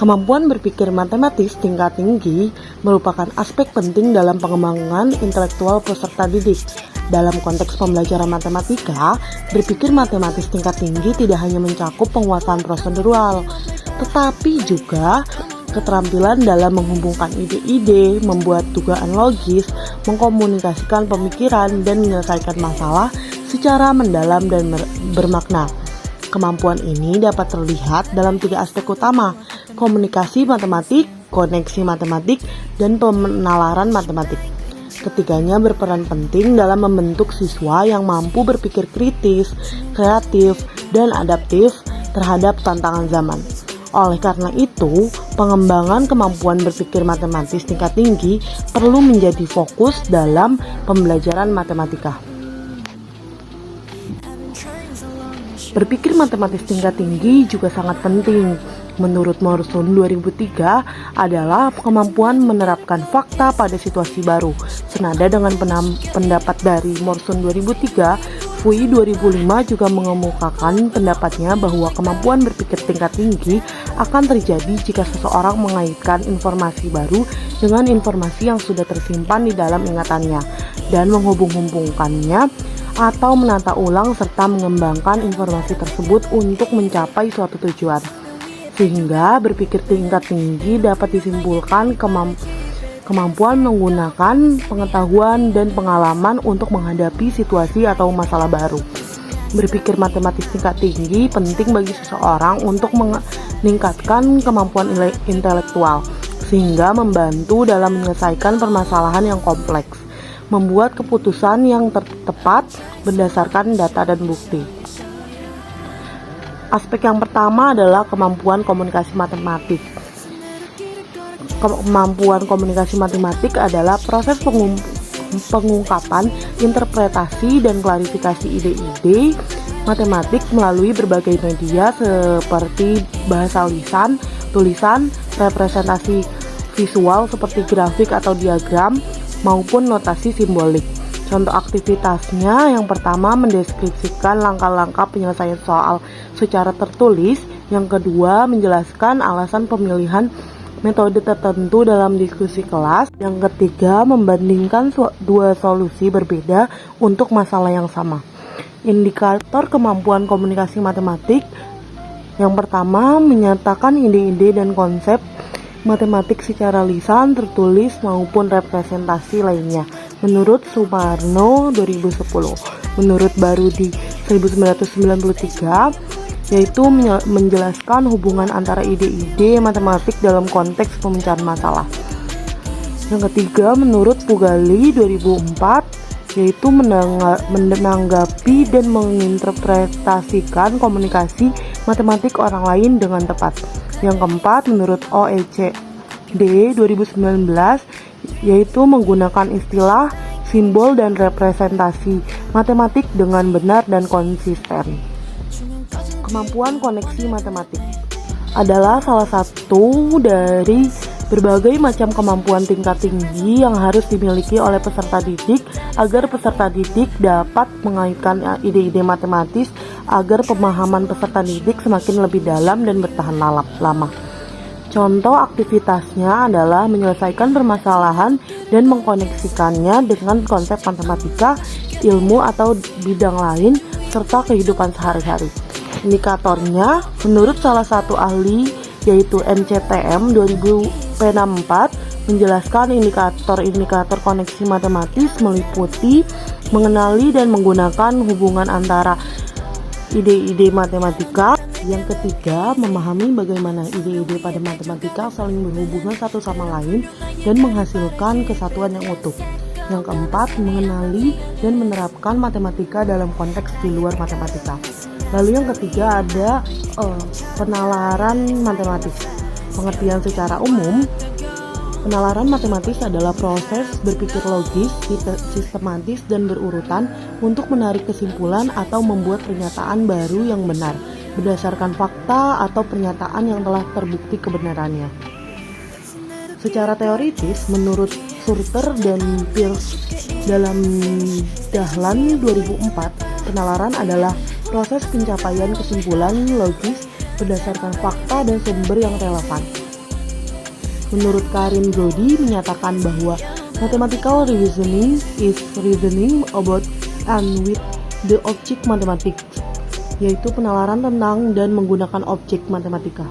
Kemampuan berpikir matematis tingkat tinggi merupakan aspek penting dalam pengembangan intelektual peserta didik. Dalam konteks pembelajaran matematika, berpikir matematis tingkat tinggi tidak hanya mencakup penguasaan prosedural, tetapi juga keterampilan dalam menghubungkan ide-ide, membuat dugaan logis, mengkomunikasikan pemikiran, dan menyelesaikan masalah secara mendalam dan bermakna. Kemampuan ini dapat terlihat dalam 3 aspek utama: komunikasi matematik, koneksi matematik, dan penalaran matematik. Ketiganya berperan penting dalam membentuk siswa yang mampu berpikir kritis, kreatif, dan adaptif terhadap tantangan zaman. Oleh karena itu, pengembangan kemampuan berpikir matematis tingkat tinggi perlu menjadi fokus dalam pembelajaran matematika. Berpikir matematis tingkat tinggi juga sangat penting. Menurut Morson 2003 adalah kemampuan menerapkan fakta pada situasi baru. Senada dengan pendapat dari Morson 2003, Fui 2005 juga mengemukakan pendapatnya bahwa kemampuan berpikir tingkat tinggi akan terjadi jika seseorang mengaitkan informasi baru dengan informasi yang sudah tersimpan di dalam ingatannya dan menghubung-hubungkannya atau menata ulang serta mengembangkan informasi tersebut untuk mencapai suatu tujuan. Sehingga berpikir tingkat tinggi dapat disimpulkan kemampuan menggunakan pengetahuan dan pengalaman untuk menghadapi situasi atau masalah baru. Berpikir matematis tingkat tinggi penting bagi seseorang untuk meningkatkan kemampuan intelektual, sehingga membantu dalam menyelesaikan permasalahan yang kompleks, membuat keputusan yang tepat berdasarkan data dan bukti. Aspek yang pertama adalah kemampuan komunikasi matematik. Kemampuan komunikasi matematik adalah proses pengungkapan, interpretasi, dan klarifikasi ide-ide matematik melalui berbagai media seperti bahasa lisan, tulisan, representasi visual seperti grafik atau diagram, maupun notasi simbolik. Contoh aktivitasnya yang pertama mendeskripsikan langkah-langkah penyelesaian soal secara tertulis, yang kedua menjelaskan alasan pemilihan metode tertentu dalam diskusi kelas, yang ketiga membandingkan dua solusi berbeda untuk masalah yang sama. Indikator kemampuan komunikasi matematik yang pertama menyatakan ide-ide dan konsep matematik secara lisan, tertulis, maupun representasi lainnya. Menurut Sumarno 2010, menurut Barudi 1993, yaitu menjelaskan hubungan antara ide-ide matematik dalam konteks pemecahan masalah. Yang ketiga, menurut Pugali 2004, yaitu menanggapi dan menginterpretasikan komunikasi matematik orang lain dengan tepat. Yang keempat, menurut OECD 2019, yaitu menggunakan istilah, simbol, dan representasi matematik dengan benar dan konsisten. Kemampuan koneksi matematik adalah salah satu dari berbagai macam kemampuan tingkat tinggi yang harus dimiliki oleh peserta didik agar peserta didik dapat mengaitkan ide-ide matematis agar pemahaman peserta didik semakin lebih dalam dan bertahan lama. Contoh aktivitasnya adalah menyelesaikan permasalahan dan mengkoneksikannya dengan konsep matematika, ilmu atau bidang lain, serta kehidupan sehari-hari. Indikatornya, menurut salah satu ahli yaitu NCTM 2004, menjelaskan indikator-indikator koneksi matematis meliputi mengenali dan menggunakan hubungan antara ide-ide matematika. Yang ketiga, memahami bagaimana ide-ide pada matematika saling berhubungan satu sama lain dan menghasilkan kesatuan yang utuh. Yang keempat, mengenali dan menerapkan matematika dalam konteks di luar matematika. Lalu yang ketiga ada penalaran matematis. Pengertian secara umum, penalaran matematis adalah proses berpikir logis, sistematis, dan berurutan untuk menarik kesimpulan atau membuat pernyataan baru yang benar berdasarkan fakta atau pernyataan yang telah terbukti kebenarannya. Secara teoritis, menurut Surter dan Peirce dalam Dahlan 2004, penalaran adalah proses pencapaian kesimpulan logis berdasarkan fakta dan sumber yang relevan. Menurut Karin Brody menyatakan bahwa mathematical reasoning is reasoning about and with the object mathematics, yaitu penalaran tentang dan menggunakan objek matematika.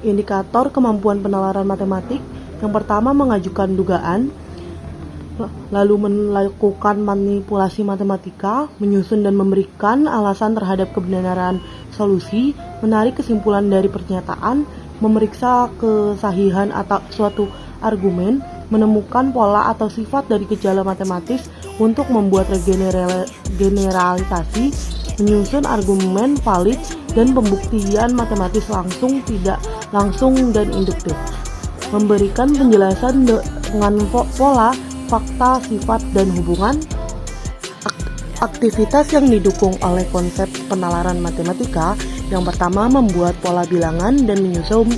Indikator kemampuan penalaran matematik yang pertama mengajukan dugaan, lalu melakukan manipulasi matematika, menyusun dan memberikan alasan terhadap kebenaran solusi, menarik kesimpulan dari pernyataan, memeriksa kesahihan atau suatu argumen, menemukan pola atau sifat dari gejala matematis untuk membuat generalisasi, menyusun argumen valid, dan pembuktian matematis langsung, tidak langsung, dan induktif. Memberikan penjelasan dengan pola, fakta, sifat, dan hubungan. Aktivitas yang didukung oleh konsep penalaran matematika yang pertama membuat pola bilangan dan menyusun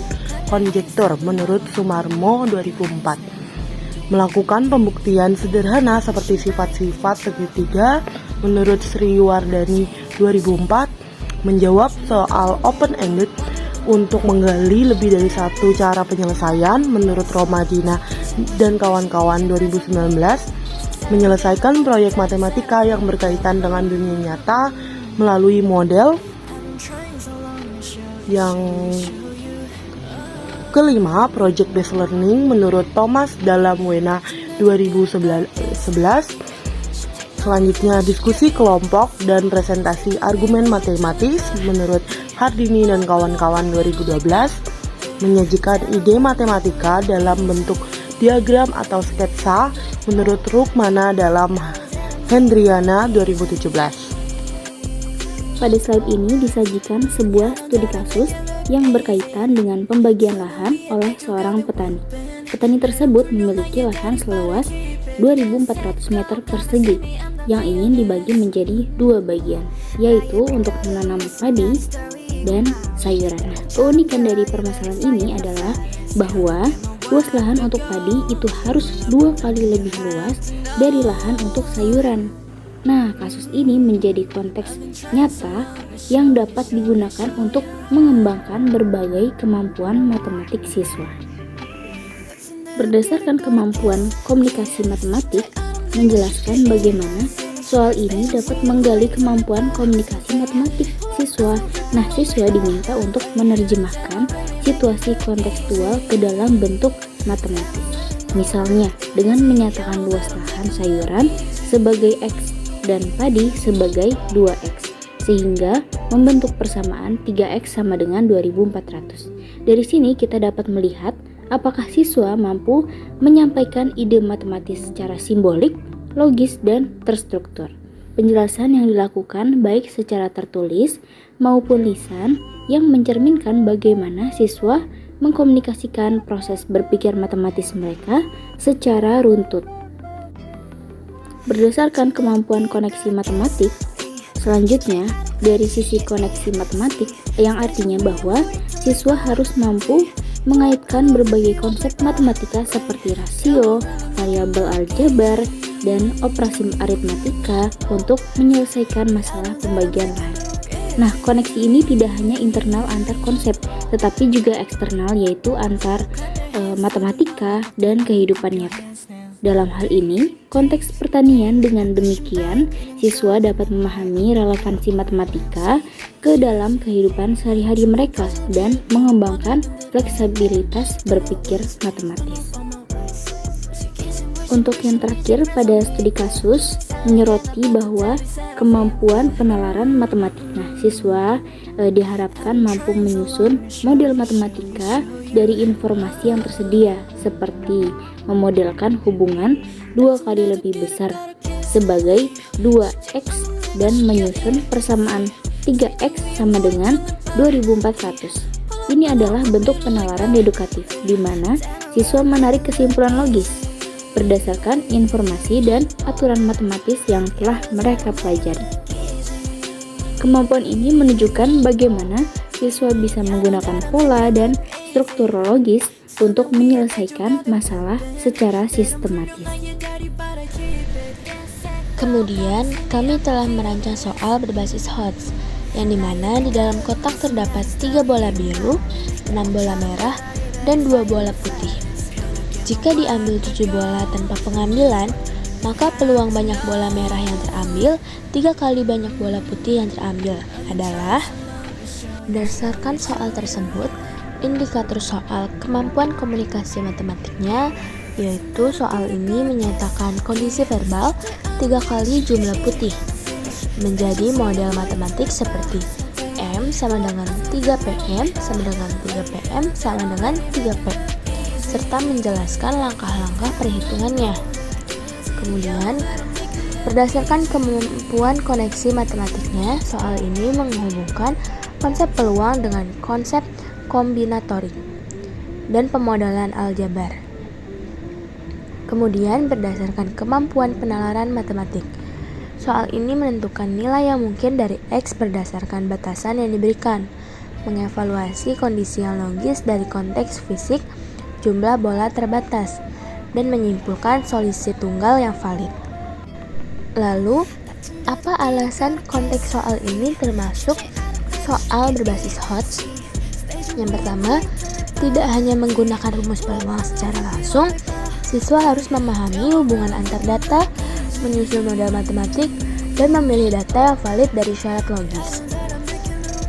konjektur menurut Sumarmo 2004. Melakukan pembuktian sederhana seperti sifat-sifat segitiga menurut Sri Wardani 2004. Menjawab soal open-ended untuk menggali lebih dari satu cara penyelesaian menurut Romadina dan kawan-kawan 2019. Menyelesaikan proyek matematika yang berkaitan dengan dunia nyata melalui model. Yang kelima, project based learning menurut Thomas dalam Wena 2011. Selanjutnya, diskusi kelompok dan presentasi argumen matematis menurut Hardini dan kawan-kawan 2012. Menyajikan ide matematika dalam bentuk diagram atau sketsa menurut Rukmana dalam Hendriana 2017. Pada slide ini disajikan sebuah studi kasus yang berkaitan dengan pembagian lahan oleh seorang petani. Petani tersebut memiliki lahan seluas 2.400 meter persegi yang ingin dibagi menjadi dua bagian, yaitu untuk menanam padi dan sayuran. Keunikan dari permasalahan ini adalah bahwa luas lahan untuk padi itu harus 2 kali lebih luas dari lahan untuk sayuran. Nah, kasus ini menjadi konteks nyata yang dapat digunakan untuk mengembangkan berbagai kemampuan matematik siswa. Berdasarkan kemampuan komunikasi matematik, menjelaskan bagaimana soal ini dapat menggali kemampuan komunikasi matematik siswa. Nah, siswa diminta untuk menerjemahkan situasi kontekstual ke dalam bentuk matematis. Misalnya, dengan menyatakan luas lahan sayuran sebagai X dan padi sebagai 2X, sehingga membentuk persamaan 3X sama dengan 2400. Dari sini kita dapat melihat apakah siswa mampu menyampaikan ide matematis secara simbolik, logis, dan terstruktur. Penjelasan yang dilakukan baik secara tertulis maupun lisan yang mencerminkan bagaimana siswa mengkomunikasikan proses berpikir matematis mereka secara runtut. Berdasarkan kemampuan koneksi matematik, selanjutnya dari sisi koneksi matematik yang artinya bahwa siswa harus mampu mengaitkan berbagai konsep matematika seperti rasio, variabel aljabar, dan operasi aritmatika untuk menyelesaikan masalah pembagian lahan. Nah, koneksi ini tidak hanya internal antar konsep, tetapi juga eksternal, yaitu antar matematika dan kehidupan nyata. Dalam hal ini, konteks pertanian, dengan demikian siswa dapat memahami relevansi matematika ke dalam kehidupan sehari-hari mereka dan mengembangkan fleksibilitas berpikir matematis. Untuk yang terakhir pada studi kasus menyoroti bahwa kemampuan penalaran matematik. Nah, siswa diharapkan mampu menyusun model matematika dari informasi yang tersedia, seperti memodelkan hubungan 2 kali lebih besar sebagai 2x dan menyusun persamaan 3x sama dengan 2400. Ini adalah bentuk penalaran edukatif di mana siswa menarik kesimpulan logis berdasarkan informasi dan aturan matematis yang telah mereka pelajari. Kemampuan ini menunjukkan bagaimana siswa bisa menggunakan pola dan struktur logis untuk menyelesaikan masalah secara sistematis. Kemudian, kami telah merancang soal berbasis HOTS, yang dimana di dalam kotak terdapat 3 bola biru, 6 bola merah, dan 2 bola putih. Jika diambil 7 bola tanpa pengambilan, maka peluang banyak bola merah yang terambil 3 kali banyak bola putih yang terambil adalah. Berdasarkan soal tersebut, indikator soal kemampuan komunikasi matematiknya yaitu soal ini menyatakan kondisi verbal 3 kali jumlah putih menjadi model matematik seperti M sama dengan 3PM sama dengan 3PM sama dengan 3P, serta menjelaskan langkah-langkah perhitungannya. Kemudian, berdasarkan kemampuan koneksi matematiknya, soal ini menghubungkan konsep peluang dengan konsep kombinatorik dan pemodelan aljabar. Kemudian, berdasarkan kemampuan penalaran matematik, soal ini menentukan nilai yang mungkin dari X berdasarkan batasan yang diberikan, mengevaluasi kondisi yang logis dari konteks fisik jumlah bola terbatas, dan menyimpulkan solusi tunggal yang valid. Lalu, apa alasan konteks soal ini termasuk soal berbasis Hodge? Yang pertama, tidak hanya menggunakan rumus peluang secara langsung, siswa harus memahami hubungan antar data, menyusun model matematik, dan memilih data yang valid dari syarat logis.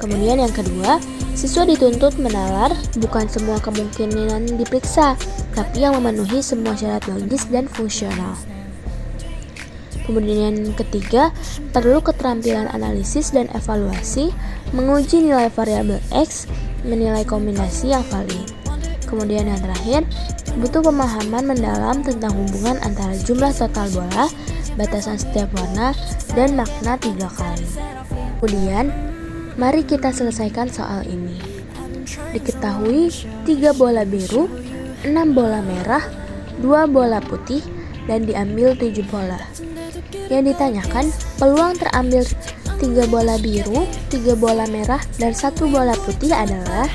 Kemudian yang kedua, siswa dituntut menalar bukan semua kemungkinan diperiksa, tapi yang memenuhi semua syarat logis dan fungsional. Kemudian yang ketiga, perlu keterampilan analisis dan evaluasi, menguji nilai variabel X, menilai kombinasi yang valid. Kemudian yang terakhir, butuh pemahaman mendalam tentang hubungan antara jumlah total bola, batasan setiap warna, dan makna 3 kali. Kemudian, mari kita selesaikan soal ini. Diketahui 3 bola biru, 6 bola merah, 2 bola putih, dan diambil 7 bola. Yang ditanyakan, peluang terambil 3 bola biru, 3 bola merah, dan 1 bola putih adalah.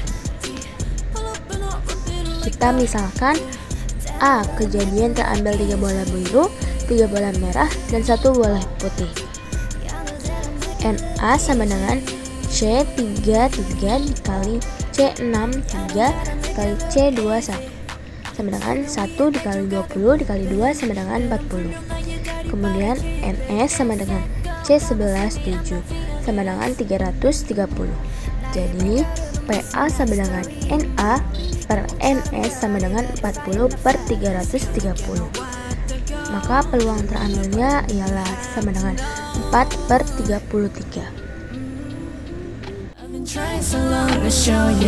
Kita misalkan A. Kejadian terambil 3 bola biru, 3 bola merah, dan 1 bola putih. NA sama dengan C33 dikali C63 dikali C21 sama dengan 1 dikali 20 dikali 2 sama dengan 40. Kemudian NS sama dengan C11 7 sama dengan 330. Jadi PA sama dengan NA per NS sama dengan 40 per 330. Maka peluang terambilnya ialah sama dengan 4 per 33. Trying so long to show you